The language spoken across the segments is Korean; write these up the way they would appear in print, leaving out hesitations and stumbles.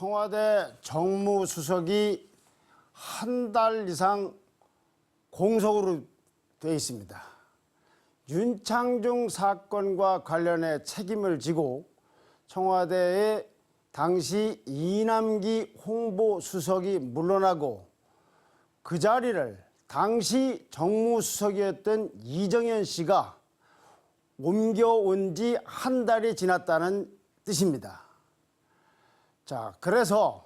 청와대 정무수석이 한 달 이상 공석으로 되어 있습니다. 윤창중 사건과 관련해 책임을 지고 청와대의 당시 이남기 홍보수석이 물러나고 그 자리를 당시 정무수석이었던 이정현 씨가 옮겨온 지 한 달이 지났다는 뜻입니다. 자, 그래서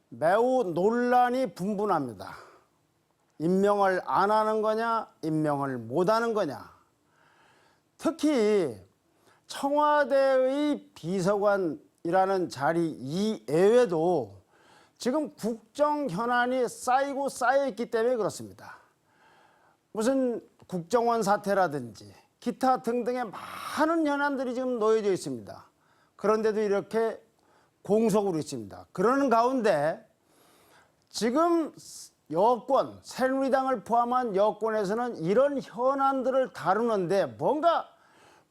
매우 논란이 분분합니다. 임명을 안 하는 거냐, 임명을 못 하는 거냐. 특히 청와대의 비서관이라는 자리 이외에도 지금 국정 현안이 쌓이고 쌓여있기 때문에 그렇습니다. 무슨 국정원 사태라든지 기타 등등의 많은 현안들이 지금 놓여져 있습니다. 그런데도 이렇게 공석으로 있습니다. 그러는 가운데 지금 여권, 새누리당을 포함한 여권에서는 이런 현안들을 다루는데 뭔가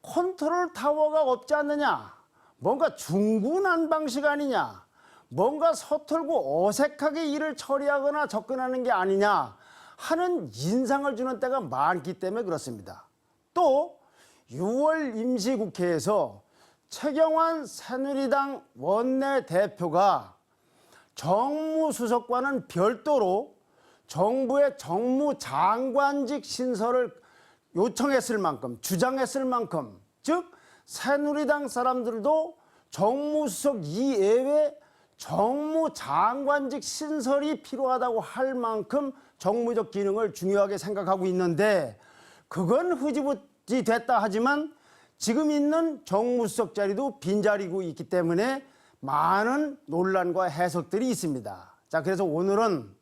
컨트롤 타워가 없지 않느냐, 뭔가 중구난방식 아니냐, 뭔가 서툴고 어색하게 일을 처리하거나 접근하는 게 아니냐 하는 인상을 주는 때가 많기 때문에 그렇습니다. 또 6월 임시국회에서 최경환 새누리당 원내대표가 정무수석과는 별도로 정부의 정무장관직 신설을 요청했을 만큼, 주장했을 만큼, 즉 새누리당 사람들도 정무수석 이외에 정무장관직 신설이 필요하다고 할 만큼 정무적 기능을 중요하게 생각하고 있는데, 그건 흐지부지 됐다 하지만 지금 있는 정무수석 자리도 빈자리고 있기 때문에 많은 논란과 해석들이 있습니다. 자, 그래서 오늘은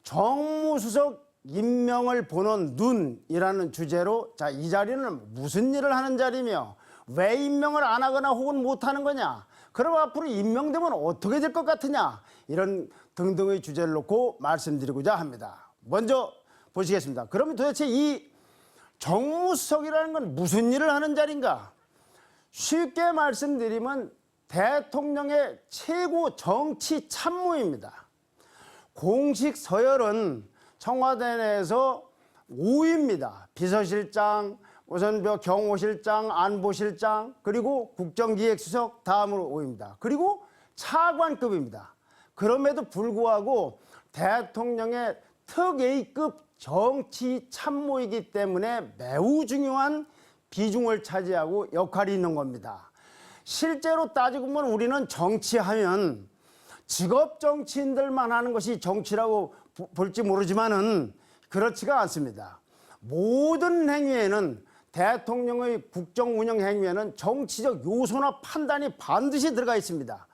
정무수석 임명을 보는 눈이라는 주제로, 자, 이 자리는 무슨 일을 하는 자리며 왜 임명을 안 하거나 혹은 못 하는 거냐, 그럼 앞으로 임명되면 어떻게 될 것 같으냐, 이런 등등의 주제를 놓고 말씀드리고자 합니다. 먼저 보시겠습니다. 그러면 도대체 이 정무수석이라는 건 무슨 일을 하는 자리인가? 쉽게 말씀드리면 대통령의 최고 정치 참모입니다. 공식 서열은 청와대 내에서 5위입니다. 비서실장, 우선 경호실장, 안보실장, 그리고 국정기획수석, 다음으로 5위입니다. 그리고 차관급입니다. 그럼에도 불구하고 대통령의 특A급 정치 참모이기 때문에 매우 중요한 비중을 차지하고 역할이 있는 겁니다. 실제로 따지고 보면 우리는 정치하면 직업 정치인들만 하는 것이 정치라고 볼지 모르지만은 그렇지가 않습니다. 모든 행위에는, 대통령의 국정 운영 행위에는 정치적 요소나 판단이 반드시 들어가 있습니다.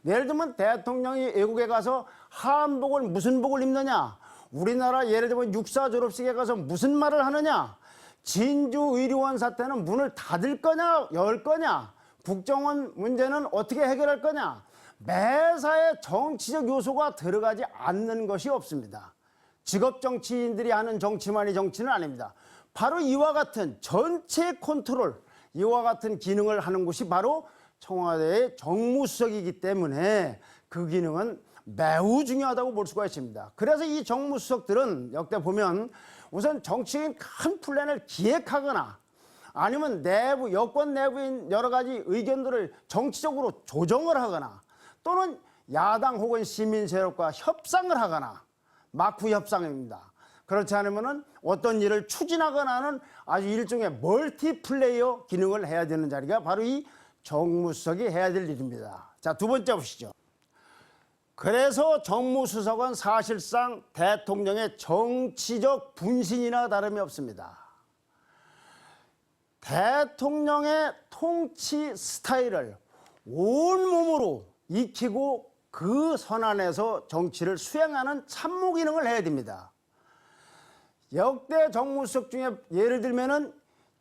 예를 들면 대통령이 외국에 가서 한복을 무슨 복을 입느냐, 우리나라 예를 들면 육사 졸업식에 가서 무슨 말을 하느냐, 진주 의료원 사태는 문을 닫을 거냐 열 거냐, 국정원 문제는 어떻게 해결할 거냐, 매사에 정치적 요소가 들어가지 않는 것이 없습니다. 직업 정치인들이 하는 정치만이 정치는 아닙니다. 바로 이와 같은 전체 컨트롤, 이와 같은 기능을 하는 곳이 바로 청와대의 정무수석이기 때문에 그 기능은 매우 중요하다고 볼 수가 있습니다. 그래서 이 정무수석들은 역대 보면 우선 정치적인 큰 플랜을 기획하거나 아니면 내부, 여권 내부인 여러 가지 의견들을 정치적으로 조정을 하거나 또는 야당 혹은 시민 세력과 협상을 하거나, 마쿠 협상입니다. 그렇지 않으면 어떤 일을 추진하거나 하는 아주 일종의 멀티플레이어 기능을 해야 되는 자리가 바로 이 정무수석이 해야 될 일입니다. 자, 두 번째 보시죠. 그래서 정무수석은 사실상 대통령의 정치적 분신이나 다름이 없습니다. 대통령의 통치 스타일을 온몸으로 익히고 그 선안에서 정치를 수행하는 참모 기능을 해야 됩니다. 역대 정무수석 중에 예를 들면은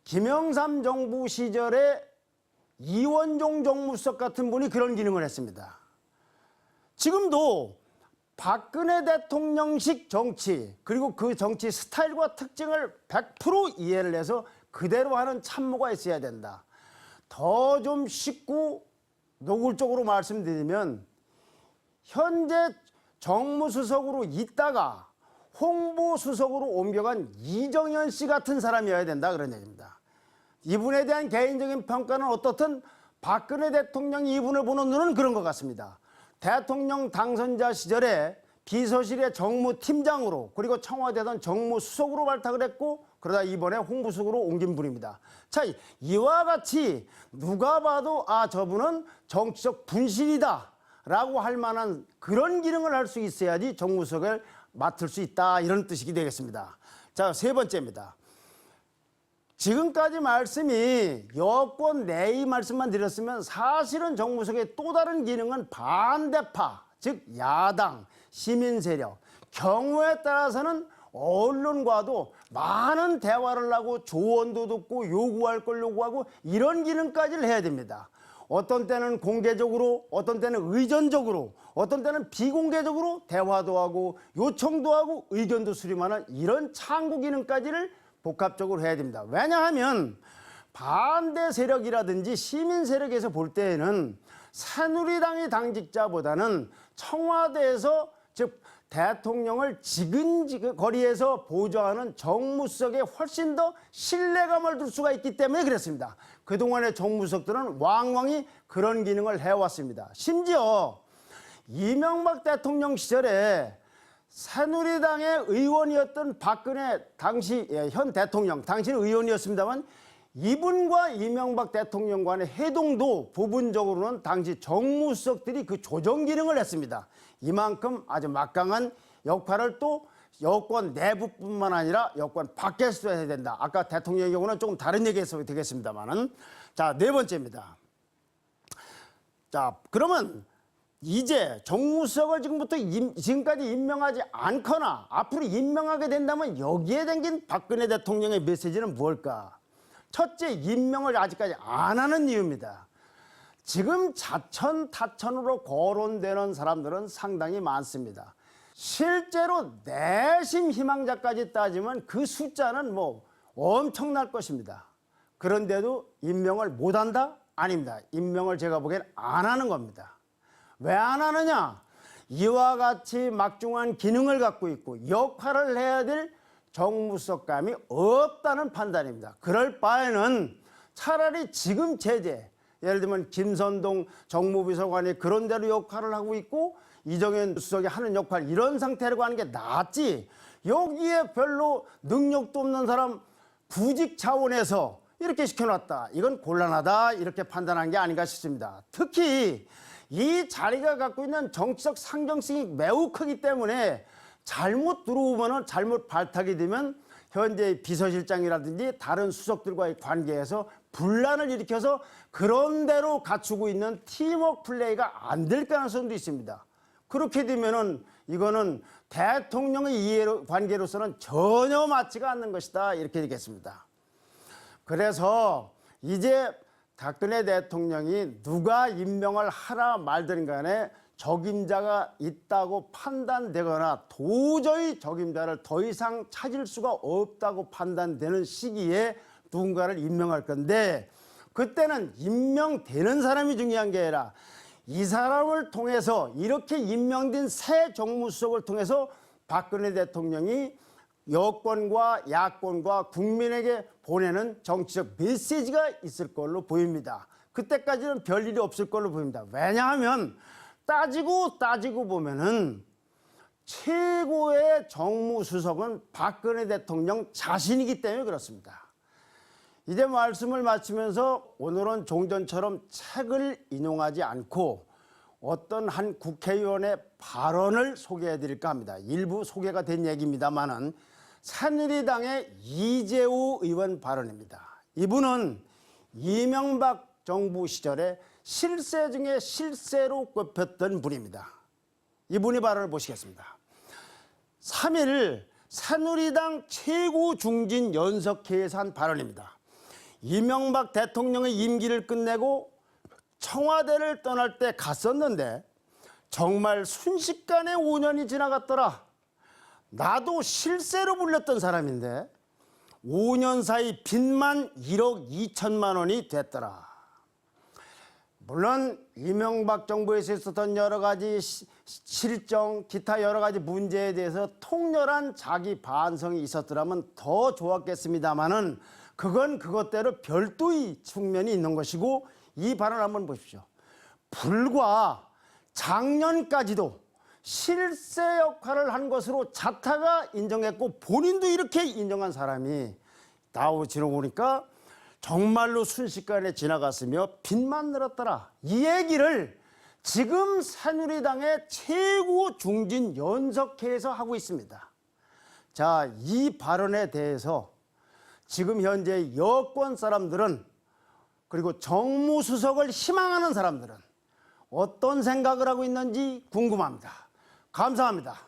김영삼 정부 시절에 이원종 정무수석 같은 분이 그런 기능을 했습니다. 지금도 박근혜 대통령식 정치, 그리고 그 정치 스타일과 특징을 100% 이해를 해서 그대로 하는 참모가 있어야 된다. 더 좀 쉽고 노골적으로 말씀드리면 현재 정무수석으로 있다가 홍보수석으로 옮겨간 이정현 씨 같은 사람이어야 된다 그런 얘기입니다. 이분에 대한 개인적인 평가는 어떻든 박근혜 대통령이 이분을 보는 눈은 그런 것 같습니다. 대통령 당선자 시절에 비서실의 정무팀장으로 그리고 청와대던 정무수석으로 발탁을 했고 그러다 이번에 홍보수석으로 옮긴 분입니다. 자, 이와 같이 누가 봐도 아 저분은 정치적 분신이다 라고 할 만한 그런 기능을 할 수 있어야지 정무수석을 맡을 수 있다 이런 뜻이 되겠습니다. 자, 세 번째입니다. 지금까지 말씀이 여권 내의 말씀만 드렸으면 사실은 정무수석의 또 다른 기능은 반대파, 즉 야당, 시민세력, 경우에 따라서는 언론과도 많은 대화를 하고 조언도 듣고 요구할 걸 요구하고 이런 기능까지를 해야 됩니다. 어떤 때는 공개적으로, 어떤 때는 의전적으로, 어떤 때는 비공개적으로 대화도 하고 요청도 하고 의견도 수렴하는 이런 창구 기능까지를 복합적으로 해야 됩니다. 왜냐하면 반대 세력이라든지 시민 세력에서 볼 때에는 새누리당의 당직자보다는 청와대에서 즉 대통령을 지근거리에서 보좌하는 정무수석에 훨씬 더 신뢰감을 둘 수가 있기 때문에 그랬습니다. 그동안의 정무수석들은 왕왕이 그런 기능을 해왔습니다. 심지어 이명박 대통령 시절에 새누리당의 의원이었던 박근혜 당시 현 대통령, 당시는 의원이었습니다만 이분과 이명박 대통령 간의 회동도 부분적으로는 당시 정무수석들이 그 조정 기능을 했습니다. 이만큼 아주 막강한 역할을 또 여권 내부뿐만 아니라 여권 밖에서도 해야 된다. 아까 대통령의 경우는 조금 다른 얘기해서 되겠습니다만은. 자, 네 번째입니다. 자, 그러면 이제 정무수석을 지금까지 임명하지 않거나 앞으로 임명하게 된다면 여기에 담긴 박근혜 대통령의 메시지는 무엇일까? 첫째, 임명을 아직까지 안 하는 이유입니다. 지금 자천타천으로 거론되는 사람들은 상당히 많습니다. 실제로 내심 희망자까지 따지면 그 숫자는 뭐 엄청날 것입니다. 그런데도 임명을 못한다? 아닙니다. 임명을 제가 보기엔 안 하는 겁니다. 왜 안 하느냐? 이와 같이 막중한 기능을 갖고 있고 역할을 해야 될 정무수석감이 없다는 판단입니다. 그럴 바에는 차라리 지금 제재, 예를 들면 김선동 정무비서관이 그런 대로 역할을 하고 있고 이정현 수석이 하는 역할 이런 상태로 가는 게 낫지, 여기에 별로 능력도 없는 사람 구직 차원에서 이렇게 시켜놨다, 이건 곤란하다 이렇게 판단한 게 아닌가 싶습니다. 특히 이 자리가 갖고 있는 정치적 상정성이 매우 크기 때문에 잘못 들어오면 잘못 발탁이 되면 현재 비서실장이라든지 다른 수석들과의 관계에서 분란을 일으켜서 그런 대로 갖추고 있는 팀워크 플레이가 안 될 가능성도 있습니다. 그렇게 되면은 이거는 대통령의 이해관계로서는 전혀 맞지가 않는 것이다 이렇게 되겠습니다. 그래서 이제 박근혜 대통령이 누가 임명을 하라 말든 간에 적임자가 있다고 판단되거나 도저히 적임자를 더 이상 찾을 수가 없다고 판단되는 시기에 누군가를 임명할 건데, 그때는 임명되는 사람이 중요한 게 아니라 이 사람을 통해서, 이렇게 임명된 새 정무수석을 통해서 박근혜 대통령이 여권과 야권과 국민에게 보내는 정치적 메시지가 있을 걸로 보입니다. 그때까지는 별일이 없을 걸로 보입니다. 왜냐하면 따지고 보면은 최고의 정무수석은 박근혜 대통령 자신이기 때문에 그렇습니다. 이제 말씀을 마치면서 오늘은 종전처럼 책을 인용하지 않고 어떤 한 국회의원의 발언을 소개해 드릴까 합니다. 일부 소개가 된 얘기입니다만은 새누리당의 이재호 의원 발언입니다. 이분은 이명박 정부 시절에 실세 중에 실세로 꼽혔던 분입니다. 이분의 발언을 보시겠습니다. 3일 새누리당 최고 중진 연석회에서 한 발언입니다. 이명박 대통령의 임기를 끝내고 청와대를 떠날 때 갔었는데 정말 순식간에 5년이 지나갔더라. 나도 실세로 불렸던 사람인데 5년 사이 빚만 1억 2천만 원이 됐더라. 물론 이명박 정부에서 있었던 여러 가지 실정, 기타 여러 가지 문제에 대해서 통렬한 자기 반성이 있었더라면 더 좋았겠습니다마는 그건 그것대로 별도의 측면이 있는 것이고 이 발언을 한번 보십시오. 불과 작년까지도 실세 역할을 한 것으로 자타가 인정했고 본인도 이렇게 인정한 사람이 나오지로 보니까 정말로 순식간에 지나갔으며 빚만 늘었더라. 이 얘기를 지금 새누리당의 최고 중진 연석회에서 하고 있습니다. 자, 이 발언에 대해서 지금 현재 여권 사람들은 그리고 정무수석을 희망하는 사람들은 어떤 생각을 하고 있는지 궁금합니다. 감사합니다.